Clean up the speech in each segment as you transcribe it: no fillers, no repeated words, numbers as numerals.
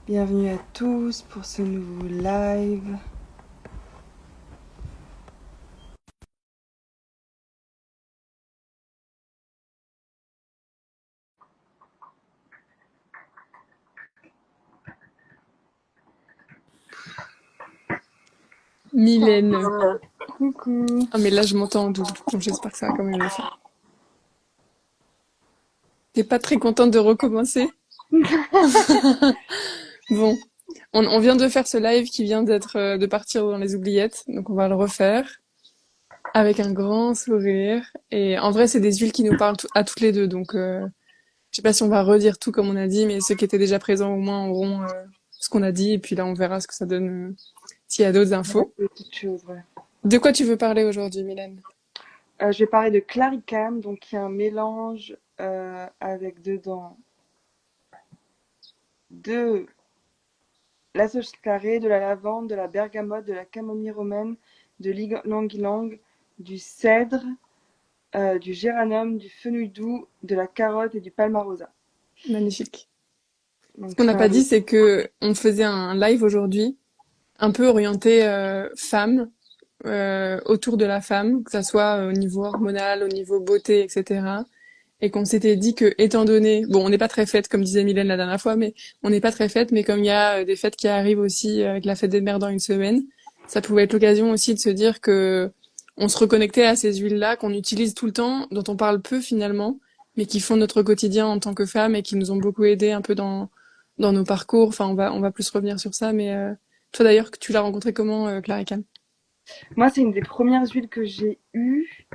Bienvenue à tous pour ce nouveau live. Mylène. Coucou. Ah mais là je m'entends en double, donc j'espère que ça va quand même le faire. T'es pas très contente de recommencer? Bon, on vient de faire ce live qui vient de partir dans les oubliettes, donc on va le refaire avec un grand sourire. Et en vrai c'est des huiles qui nous parlent à toutes les deux, donc je sais pas si on va redire tout comme on a dit, mais ceux qui étaient déjà présents au moins auront ce qu'on a dit, et puis là on verra ce que ça donne s'il y a d'autres Ouais, infos. petite chose, ouais. De quoi tu veux parler aujourd'hui, Mylène? Je vais parler de Claricam, donc il y a un mélange avec dedans de la sauge carrée, de la lavande, de la bergamote, de la camomille romaine, de l'ylang-ylang, du cèdre, du géranium, du fenouil doux, de la carotte et du palmarosa. Magnifique. Ce Donc qu'on n'a c'est un pas jeu. dit, c'est que on faisait un live aujourd'hui un peu orienté femme, autour de la femme, que ça soit au niveau hormonal, au niveau beauté, etc. Et qu'on s'était dit que, étant donné, bon, on n'est pas très fête, comme disait Mylène la dernière fois, mais on n'est pas très fête, mais comme il y a des fêtes qui arrivent aussi avec la fête des mères dans une semaine, ça pouvait être l'occasion aussi de se dire que on se reconnectait à ces huiles-là qu'on utilise tout le temps, dont on parle peu finalement, mais qui font notre quotidien en tant que femmes et qui nous ont beaucoup aidé un peu dans nos parcours. Enfin, on va plus revenir sur ça, mais toi d'ailleurs, tu l'as rencontré comment, Clara Khan? Moi, c'est une des premières huiles que j'ai eues.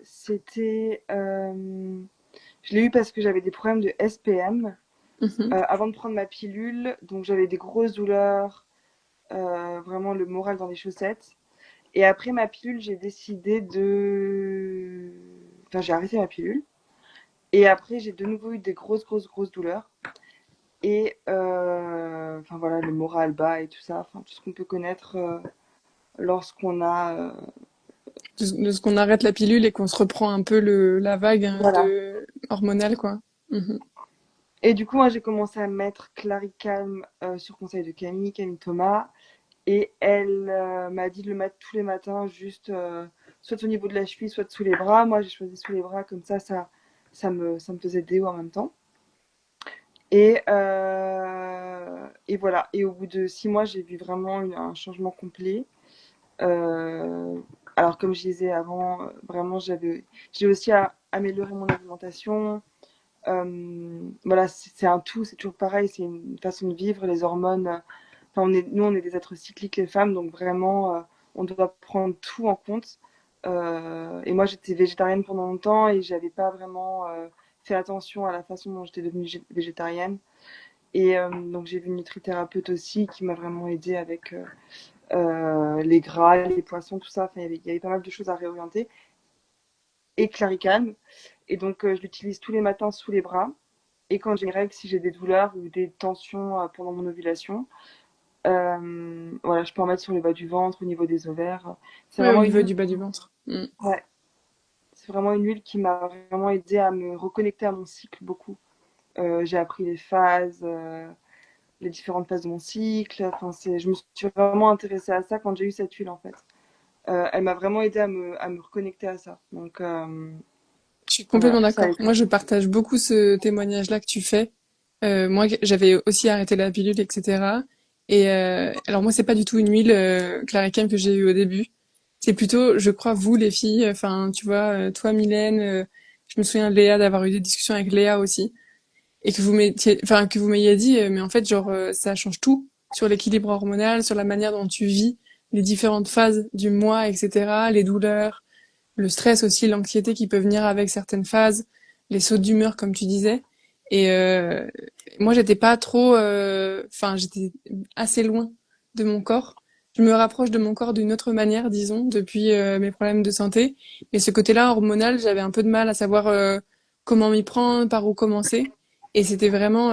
C'était. Je l'ai eu parce que j'avais des problèmes de SPM Mhm. avant de prendre ma pilule. Donc j'avais des grosses douleurs, vraiment le moral dans les chaussettes. Et après ma pilule, j'ai décidé de. Enfin, j'ai arrêté ma pilule. Et après, j'ai de nouveau eu des grosses douleurs. Et enfin voilà, le moral bas et tout ça. Enfin, tout ce qu'on peut connaître lorsqu'on a. De ce qu'on arrête la pilule et qu'on se reprend un peu la vague Voilà. de hormonale, quoi. Mhm. Et du coup, moi, j'ai commencé à mettre Claricalm sur conseil de Camille Thomas. Et elle m'a dit de le mettre tous les matins, juste soit au niveau de la cheville, soit sous les bras. Moi, j'ai choisi sous les bras, comme ça me faisait déo en même temps. Et voilà. Et au bout de 6 mois, j'ai vu vraiment un changement complet. Euh, alors, comme je disais avant, vraiment, j'ai aussi amélioré mon alimentation. Voilà, c'est un tout, c'est toujours pareil, c'est une façon de vivre, les hormones. Enfin, nous, on est des êtres cycliques, les femmes, donc vraiment, on doit prendre tout en compte. Et moi, j'étais végétarienne pendant longtemps et j'avais pas vraiment fait attention à la façon dont j'étais devenue végétarienne. Et donc, j'ai vu une nutrithérapeute aussi qui m'a vraiment aidée avec les gras, les poissons, tout ça. Enfin, il y avait pas mal de choses à réorienter. Et Claricane. Et donc, je l'utilise tous les matins sous les bras. Et quand j'ai mes règles, si j'ai des douleurs ou des tensions pendant mon ovulation, voilà, je peux en mettre sur le bas du ventre, au niveau des ovaires. C'est Ouais, au vraiment une niveau huile, du bas du ventre. Mm. ouais, c'est vraiment une huile qui m'a vraiment aidé à me reconnecter à mon cycle beaucoup. J'ai appris les phases, les différentes phases de mon cycle. Enfin, je me suis vraiment intéressée à ça quand j'ai eu cette huile en fait. Elle m'a vraiment aidé à me reconnecter à ça. Donc, Je suis voilà, complètement ça a d'accord. été. Moi, je partage beaucoup ce témoignage-là que tu fais. Moi, j'avais aussi arrêté la pilule, etc. Et alors moi, c'est pas du tout une huile Claritin que j'ai eue au début. C'est plutôt, je crois, vous les filles. Enfin, tu vois, toi, Mylène. Je me souviens de Léa d'avoir eu des discussions avec Léa aussi, et que vous m'ayez dit, mais en fait, genre, ça change tout sur l'équilibre hormonal, sur la manière dont tu vis les différentes phases du mois, etc. Les douleurs, le stress aussi, l'anxiété qui peut venir avec certaines phases, les sauts d'humeur comme tu disais. Et moi, j'étais pas trop, enfin, j'étais assez loin de mon corps. Je me rapproche de mon corps d'une autre manière, disons, depuis mes problèmes de santé. Mais ce côté-là, hormonal, j'avais un peu de mal à savoir comment m'y prendre, par où commencer. Et c'était vraiment,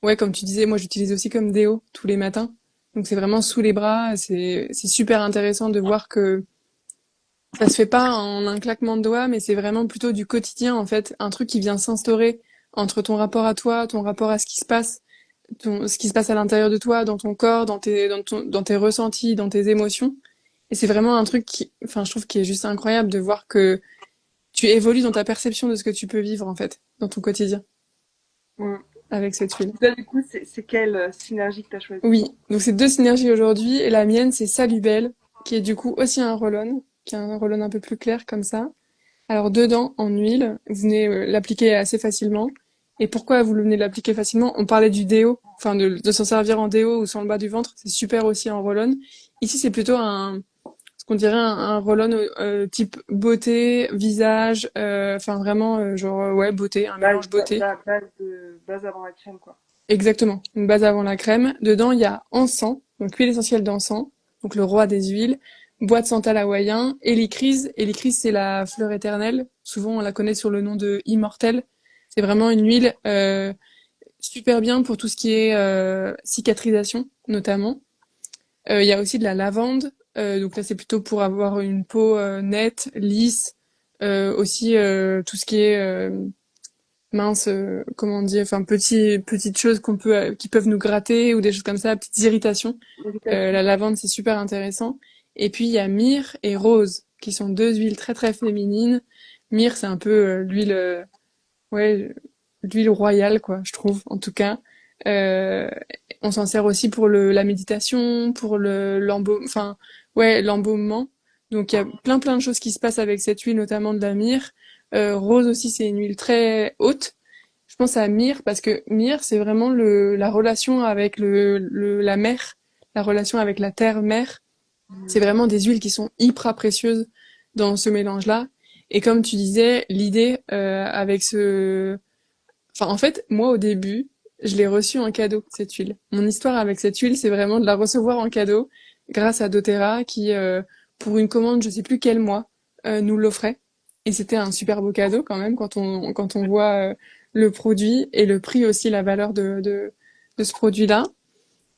ouais, comme tu disais, moi, j'utilise aussi comme déo tous les matins. Donc c'est vraiment sous les bras. C'est super intéressant de voir que ça se fait pas en un claquement de doigts, mais c'est vraiment plutôt du quotidien, en fait. Un truc qui vient s'instaurer entre ton rapport à toi, ton rapport à ce qui se passe. ce qui se passe à l'intérieur de toi, dans ton corps, dans tes ressentis, dans tes émotions. Et c'est vraiment un truc qui, enfin, je trouve qui est juste incroyable de voir que tu évolues dans ta perception de ce que tu peux vivre, en fait, dans ton quotidien, Mm. avec cette huile. Toi, du coup, c'est quelle synergie que tu as choisie? Oui, donc c'est deux synergies aujourd'hui, et la mienne, c'est Salubel, qui est du coup aussi un roll-on, qui est un roll-on un peu plus clair comme ça. Alors dedans, en huile, vous venez l'appliquer assez facilement. Et pourquoi vous venez l'appliquer facilement? On parlait du déo, enfin de s'en servir en déo ou sur le bas du ventre, c'est super aussi en roll-on. Ici, c'est plutôt ce qu'on dirait un roll-on type beauté, visage, enfin vraiment genre ouais beauté, un mélange beauté. Base avant la crème, quoi. Exactement, une base avant la crème. Dedans, il y a encens, donc huile essentielle d'encens, donc le roi des huiles, bois de santal hawaïen, hélicryse. Hélicryse, c'est la fleur éternelle. Souvent, on la connaît sur le nom de immortelle. C'est vraiment une huile super bien pour tout ce qui est cicatrisation, notamment. Il y a aussi de la lavande. Donc là, c'est plutôt pour avoir une peau nette, lisse. Aussi, tout ce qui est mince, comment on dit, enfin petites choses qui peuvent nous gratter ou des choses comme ça, petites irritations. Irritation. La lavande, c'est super intéressant. Et puis il y a myrrhe et rose, qui sont deux huiles très très féminines. Myrrhe, c'est un peu ouais, l'huile royale, quoi, je trouve, en tout cas. Euh, on s'en sert aussi pour la méditation, pour enfin, ouais, l'embaumement. Donc il y a plein de choses qui se passent avec cette huile, notamment de la myrrhe. Rose aussi, c'est une huile très haute. Je pense à myrrhe parce que myrrhe, c'est vraiment la relation avec la mer, la relation avec la terre-mère. C'est Mm. vraiment des huiles qui sont hyper précieuses dans ce mélange-là. Et comme tu disais, l'idée avec enfin, en fait, moi, au début, je l'ai reçue en cadeau, cette huile. Mon histoire avec cette huile, c'est vraiment de la recevoir en cadeau grâce à doTERRA qui, pour une commande, je sais plus quel mois, nous l'offrait. Et c'était un super beau cadeau quand même quand on voit le produit et le prix aussi, la valeur de ce produit-là.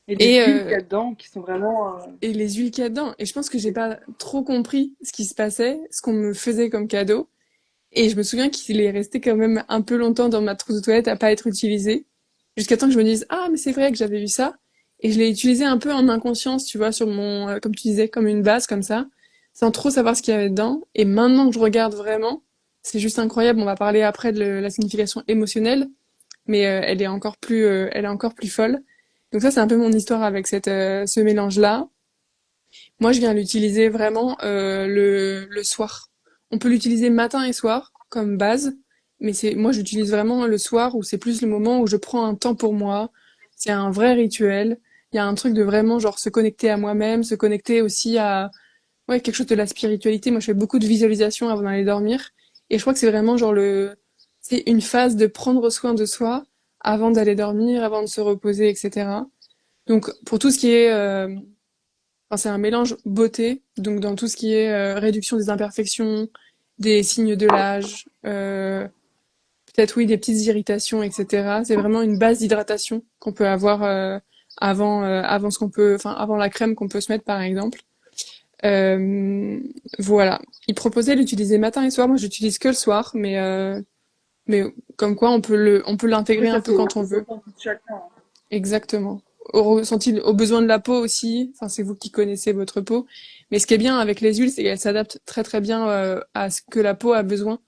Et les Et, huiles qu'il y a dedans qui sont vraiment. et les huiles qu'il y a dedans. Et je pense que j'ai pas trop compris ce qui se passait, ce qu'on me faisait comme cadeau. Et je me souviens qu'il est resté quand même un peu longtemps dans ma trousse de toilette à pas être utilisé. Jusqu'à temps que je me dise, ah, mais c'est vrai que j'avais eu ça. Et je l'ai utilisé un peu en inconscience, tu vois, sur comme tu disais, comme une base, comme ça, sans trop savoir ce qu'il y avait dedans. Et maintenant que je regarde vraiment, c'est juste incroyable. On va parler après de la signification émotionnelle, mais elle est encore plus folle. Donc ça, c'est un peu mon histoire avec ce mélange-là. Moi, je viens l'utiliser vraiment le soir. On peut l'utiliser matin et soir comme base, mais moi, j'utilise vraiment le soir où c'est plus le moment où je prends un temps pour moi. C'est un vrai rituel. Il y a un truc de vraiment genre se connecter à moi-même, se connecter aussi à ouais quelque chose de la spiritualité. Moi, je fais beaucoup de visualisation avant d'aller dormir, et je crois que c'est vraiment genre c'est une phase de prendre soin de soi avant d'aller dormir, avant de se reposer, etc. Donc pour tout ce qui est enfin, c'est un mélange beauté, donc dans tout ce qui est réduction des imperfections, des signes de l'âge, peut-être oui des petites irritations, etc. C'est vraiment une base d'hydratation qu'on peut avoir avant enfin avant la crème qu'on peut se mettre par exemple. Euh, voilà. Il proposait d'utiliser matin et soir. Moi, j'utilise que le soir, mais comme quoi on peut Oui, l'intégrer un ça peu quand on c'est veut. ressenti de chacun. Exactement. Au ressenti, aux besoins de la peau aussi. Enfin, c'est vous qui connaissez votre peau. Mais ce qui est bien avec les huiles, c'est qu'elles s'adaptent très très bien à ce que la peau a besoin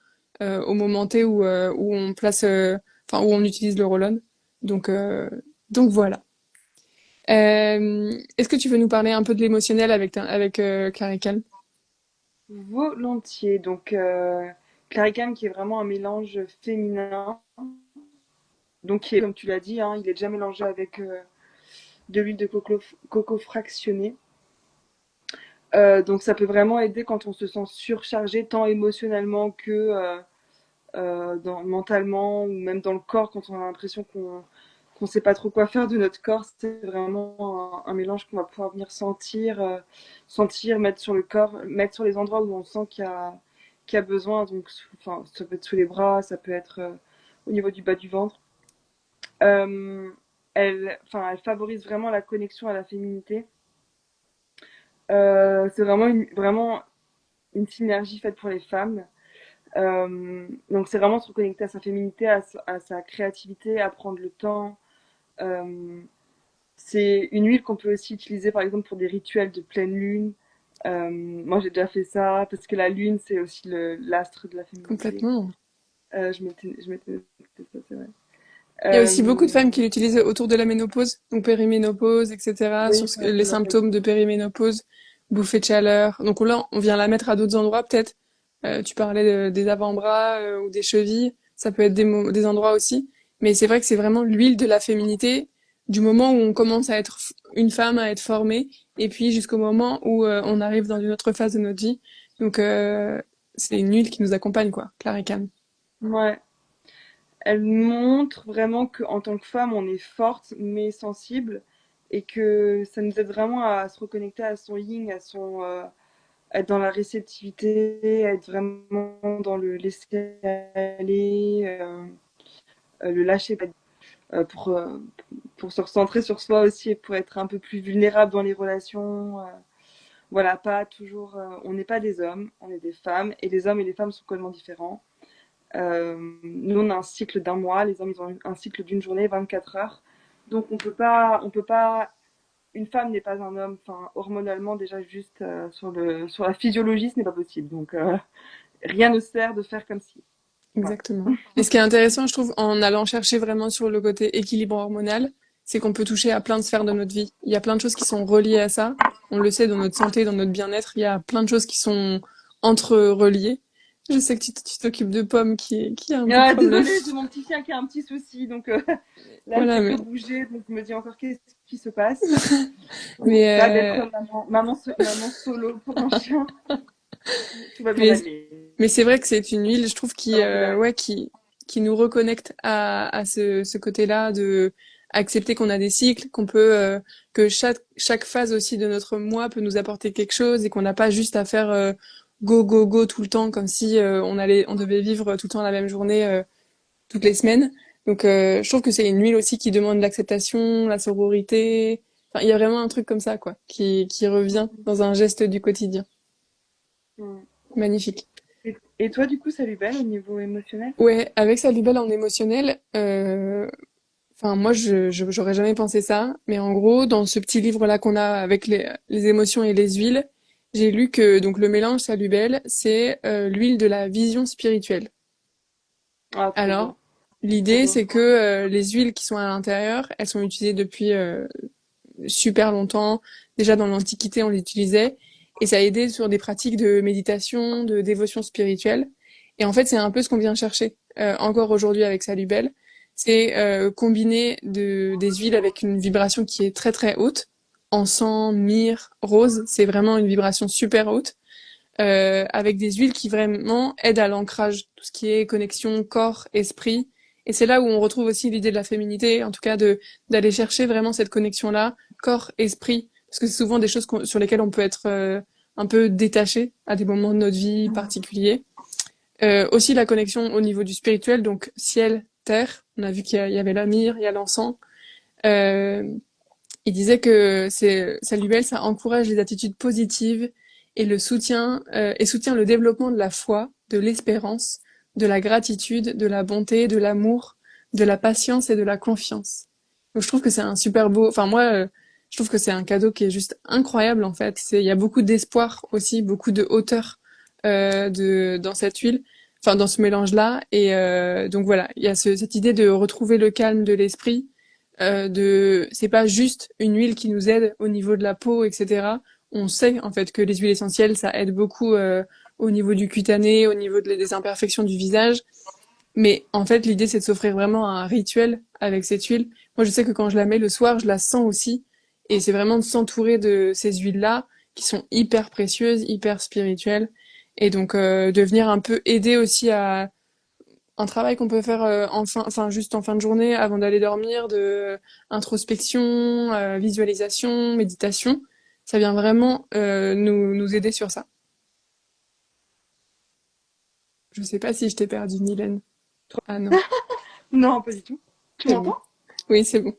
au moment T où on place, enfin où on utilise le roll-on. Donc euh, donc voilà. Est-ce que tu veux nous parler un peu de l'émotionnel avec Clary Calm? Volontiers. Donc, Claricam qui est vraiment un mélange féminin. Donc, comme tu l'as dit, hein, il est déjà mélangé avec de l'huile de coco fractionnée. Donc, ça peut vraiment aider quand on se sent surchargé, tant émotionnellement que mentalement ou même dans le corps, quand on a l'impression qu'on sait pas trop quoi faire de notre corps. C'est vraiment un mélange qu'on va pouvoir venir sentir, mettre sur le corps, mettre sur les endroits où on sent qu'il y a besoin. Donc, enfin, ça peut être sous les bras, ça peut être au niveau du bas du ventre. Euh, elle favorise vraiment la connexion à la féminité. C'est vraiment une synergie faite pour les femmes. Donc c'est vraiment se reconnecter à sa féminité, à sa créativité, à prendre le temps, Euh, c'est une huile qu'on peut aussi utiliser par exemple pour des rituels de pleine lune. Moi j'ai déjà fait ça parce que la lune c'est aussi l'astre de la féminité. Complètement. Je m'étais noté ça, c'est vrai. Il y a aussi beaucoup de Euh, femmes qui l'utilisent autour de la ménopause, donc périménopause, etc., oui, sur ça les me rappelle. symptômes de périménopause, bouffée de chaleur. Donc là, on vient la mettre à d'autres endroits, peut-être. Tu parlais des avant-bras ou des chevilles, ça peut être des endroits aussi. Mais c'est vrai que c'est vraiment l'huile de la féminité, du moment où on commence à être une femme, à être formée, et puis jusqu'au moment où on arrive dans une autre phase de notre vie. Donc c'est une huile qui nous accompagne, quoi, Clarican. Ouais. Elle montre vraiment qu'en tant que femme, on est forte mais sensible et que ça nous aide vraiment à se reconnecter à son yin, être dans la réceptivité, être vraiment dans le laisser aller, le lâcher euh, pour, euh, pour se recentrer sur soi aussi et pour être un peu plus vulnérable dans les relations. Voilà, pas toujours. On n'est pas des hommes, on est des femmes et les hommes et les femmes sont complètement différents. Nous, on a un cycle d'un mois, les hommes, ils ont un cycle d'une journée, 24 heures. Donc, on peut pas, une femme n'est pas un homme. Enfin, hormonalement, déjà, juste sur la physiologie, ce n'est pas possible. Donc, rien ne sert de faire comme si. Voilà. Exactement. Et ce qui est intéressant, je trouve, en allant chercher vraiment sur le côté équilibre hormonal, c'est qu'on peut toucher à plein de sphères de notre vie. Il y a plein de choses qui sont reliées à ça. On le sait, dans notre santé, dans notre bien-être, il y a plein de choses qui sont entre-reliées. Je sais que tu t'occupes de Pomme qui a un petit problème. Désolée, j'ai mon petit chien qui a un petit souci. Donc, là, elle Voilà, fait que bouger. Donc, je me dis encore qu'est-ce qui se passe. mais, Ça d'être maman solo pour un chien. Tout va bien mais, aller. mais c'est vrai que c'est une huile, je trouve, Ça va bien aller. ouais, qui nous reconnecte à ce côté-là de accepter qu'on a des cycles, qu'on peut, que chaque phase aussi de notre mois peut nous apporter quelque chose et qu'on n'a pas juste à faire go, go, go tout le temps, comme si on devait vivre tout le temps la même journée toutes les semaines. Donc, je trouve que c'est une huile aussi qui demande l'acceptation, la sororité. Enfin, il y a vraiment un truc comme ça, quoi, qui revient dans un geste du quotidien. Mm. Magnifique. Et toi, du coup, ça lui belle au niveau émotionnel? Ouais, avec sa libelle en émotionnel, enfin moi j'aurais jamais pensé ça, mais en gros dans ce petit livre là qu'on a avec les émotions et les huiles, j'ai lu que donc le mélange salubelle, c'est l'huile de la vision spirituelle. Ah, trop beau, Alors trop l'idée beau. c'est que les huiles qui sont à l'intérieur, elles sont utilisées depuis super longtemps. Déjà dans l'Antiquité on les utilisait et ça a aidé sur des pratiques de méditation, de dévotion spirituelle. Et en fait c'est un peu ce qu'on vient chercher encore aujourd'hui avec Salubelle. C'est combiner des huiles avec une vibration qui est très très haute. Encens, myrrhe, rose, c'est vraiment une vibration super haute. Avec des huiles qui vraiment aident à l'ancrage, tout ce qui est connexion corps, esprit. Et c'est là où on retrouve aussi l'idée de la féminité, en tout cas de d'aller chercher vraiment cette connexion-là, corps, esprit, parce que c'est souvent des choses sur lesquelles on peut être un peu détaché à des moments de notre vie particuliers. Aussi la connexion au niveau du spirituel, donc ciel, terre. On a vu qu'il y avait la myrrhe, il y a l'encens. Euh, il disait que Saluel, ça encourage les attitudes positives et soutient le développement de la foi, de l'espérance, de la gratitude, de la bonté, de l'amour, de la patience et de la confiance. Donc je trouve que c'est un super beau. Enfin moi, je trouve que c'est un cadeau qui est juste incroyable en fait. Il y a beaucoup d'espoir aussi, beaucoup de hauteur dans cette huile, enfin dans ce mélange-là. Et donc voilà, il y a cette idée de retrouver le calme de l'esprit c'est pas juste une huile qui nous aide au niveau de la peau, etc. On sait en fait que les huiles essentielles, ça aide beaucoup au niveau du cutané, au niveau des imperfections du visage. Mais en fait, l'idée, c'est de s'offrir vraiment un rituel avec cette huile. Moi, je sais que quand je la mets le soir, je la sens aussi. Et c'est vraiment de s'entourer de ces huiles-là, qui sont hyper précieuses, hyper spirituelles. Et donc, de venir un peu aider aussi à un travail qu'on peut faire enfin juste en fin de journée avant d'aller dormir, de introspection, visualisation, méditation. Ça vient vraiment nous aider sur ça. Je sais pas si je t'ai perdu, Mylène. Ah non, Non, pas du tout. Tu c'est bon. m'entends? Oui, c'est bon.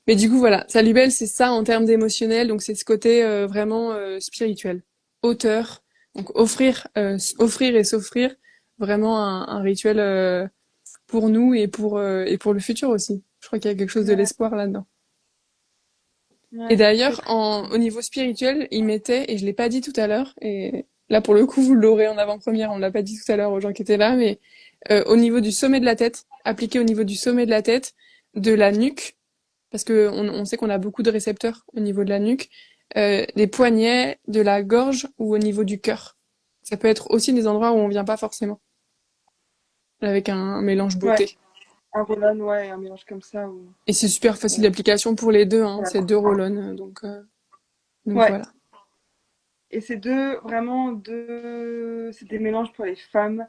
Mais du coup, voilà, Salubel, c'est ça en termes d'émotionnel, donc c'est ce côté vraiment spirituel. Auteur, donc offrir et s'offrir vraiment un rituel pour nous et pour le futur aussi. Je crois qu'il y a quelque chose de Ouais, l'espoir là-dedans. Et ouais, c'est très d'ailleurs, très bien. au niveau spirituel, il mettait, et je l'ai pas dit tout à l'heure, et là pour le coup vous l'aurez en avant-première, on l'a pas dit tout à l'heure aux gens qui étaient là, mais au niveau du sommet de la tête, appliqué au niveau du sommet de la tête, de la nuque, parce que on sait qu'on a beaucoup de récepteurs au niveau de la nuque, des poignets, de la gorge ou au niveau du cœur. Ça peut être aussi des endroits où on vient pas forcément, avec un mélange Ouais, beauté. un roll ouais, un mélange comme ça. Ou, Et c'est super facile ou- d'application pour les deux, hein, voilà. c'est deux roll-on, donc Ouais, voilà. et c'est vraiment deux, c'est des mélanges pour les femmes.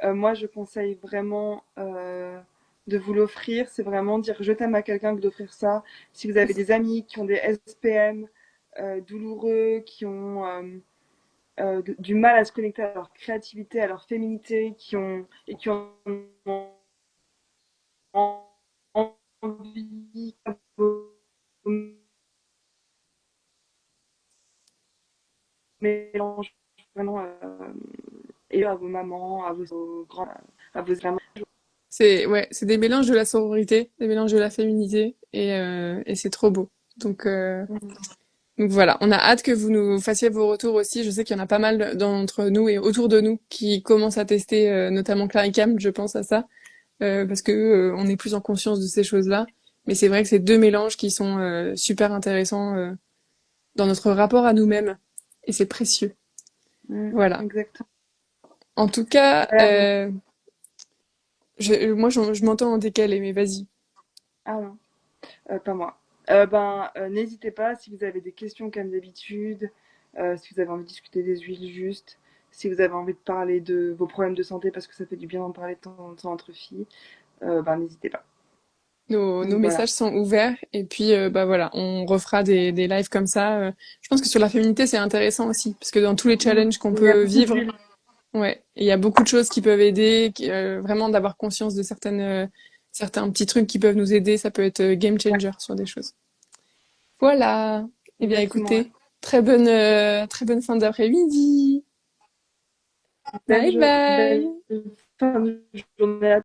Moi, je conseille vraiment de vous l'offrir. C'est vraiment dire je t'aime à quelqu'un que d'offrir ça. Si vous avez des amis qui ont des SPM douloureux, qui ont du mal à se connecter à leur créativité, à leur féminité, qui ont envie mélange vraiment et à vos mamans, à vos grands, à vos grands. C'est ouais, c'est des mélanges de la sororité, des mélanges de la féminité, et c'est trop beau. Donc, euh, donc voilà, on a hâte que vous nous fassiez vos retours aussi. Je sais qu'il y en a pas mal d'entre nous et autour de nous qui commencent à tester, notamment Claricam, je pense à ça, parce que on est plus en conscience de ces choses-là. Mais c'est vrai que c'est deux mélanges qui sont super intéressants dans notre rapport à nous-mêmes, et c'est précieux. Voilà. Exactement. En tout cas, Ouais, bon. moi je m'entends en décalé, mais vas-y. Ah non, pas moi. N'hésitez pas si vous avez des questions comme d'habitude, si vous avez envie de discuter des huiles justes, si vous avez envie de parler de vos problèmes de santé parce que ça fait du bien d'en parler de temps en temps entre filles, n'hésitez pas. Nos Donc voilà. messages sont ouverts et puis bah voilà, on refera des lives comme ça. Je pense que sur la féminité c'est intéressant aussi parce que dans tous les challenges qu'on Il y a peut beaucoup vivre, d'huile. ouais, il y a beaucoup de choses qui peuvent aider, vraiment d'avoir conscience de certains petits trucs qui peuvent nous aider, ça peut être game Ouais, changer sur des choses. Voilà. Eh bien exactement. Ouais. écoutez, très bonne fin d'après-midi. Bye Belle bye. fin de journée à